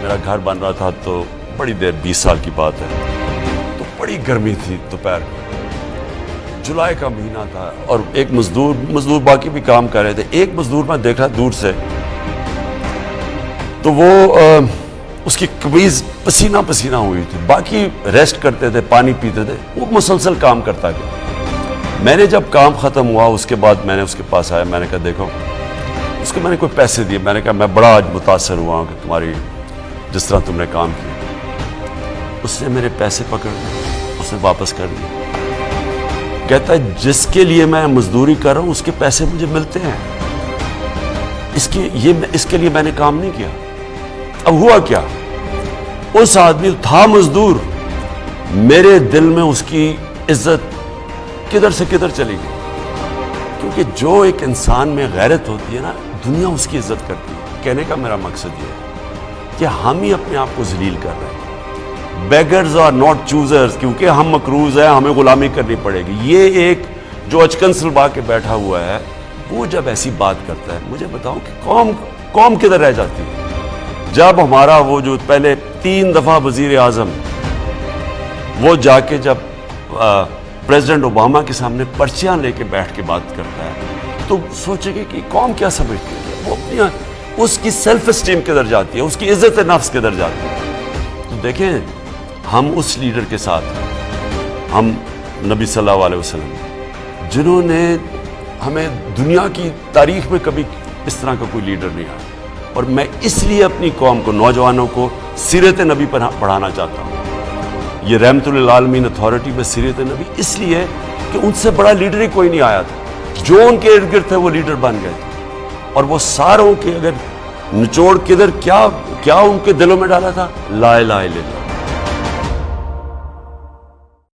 میرا گھر بن رہا تھا تو بڑی دیر 20 سال کی بات ہے، تو بڑی گرمی تھی دوپہر میں، جولائی کا مہینہ تھا، اور ایک مزدور باقی بھی کام کر رہے تھے. ایک مزدور میں دیکھا دور سے تو وہ اس کی قمیض پسینہ پسینہ ہوئی تھی، باقی ریسٹ کرتے تھے، پانی پیتے تھے، وہ مسلسل کام کرتا گیا. میں نے جب کام ختم ہوا اس کے بعد میں نے اس کے پاس آیا، میں نے کہا دیکھو، اس کو میں نے کوئی پیسے دیے، میں نے کہا میں بڑا آج متاثر ہوا ہوں کہ تمہاری جس طرح تم نے کام کیا. اس نے میرے پیسے پکڑ لیے، اس نے واپس کر دیے. کہتا ہے جس کے لیے میں مزدوری کر رہا ہوں اس کے پیسے مجھے ملتے ہیں، اس کے لیے میں نے کام نہیں کیا. اب ہوا کیا، اس آدمی تھا مزدور، میرے دل میں اس کی عزت کدھر سے کدھر چلی گئی. کیونکہ جو ایک انسان میں غیرت ہوتی ہے نا، دنیا اس کی عزت کرتی ہے. کہنے کا میرا مقصد یہ ہے کہ ہم ہی اپنے آپ کو ذلیل کر رہے ہیں. بیگرز آر ناٹ چوزرز، کیونکہ ہم مقروض ہیں، ہمیں غلامی کرنی پڑے گی. یہ ایک جو اچکن سلبا کے بیٹھا ہوا ہے، وہ جب ایسی بات کرتا ہے، مجھے بتاؤ کہ قوم کدھر رہ جاتی ہے. جب ہمارا وہ جو پہلے 3 دفعہ وزیر اعظم وہ جا کے جب پریزیڈنٹ اوباما کے سامنے پرچیاں لے کے بیٹھ کے بات کرتا ہے، تو سوچے گے کہ قوم کیا سمجھتی ہے، وہ اپنی اس کی سیلف اسٹیم کدھر جاتی ہے، اس کی عزت نفس کدھر جاتی ہے. تو دیکھیں، ہم اس لیڈر کے ساتھ ہیں، ہم نبی صلی اللہ علیہ وسلم، جنہوں نے ہمیں دنیا کی تاریخ میں کبھی اس طرح کا کوئی لیڈر نہیں آیا. اور میں اس لیے اپنی قوم کو، نوجوانوں کو سیرت نبی پر پڑھانا چاہتا ہوں. یہ رحمت للعالمین اتھارٹی میں سیرت نبی اس لیے کہ ان سے بڑا لیڈر ہی کوئی نہیں آیا تھا. جو ان کے ارد گرد تھے وہ لیڈر بن گئے تھے، اور وہ ساروں کے اگر نچوڑ کدھر کیا ان کے دلوں میں ڈالا تھا، لا الہ الا اللہ.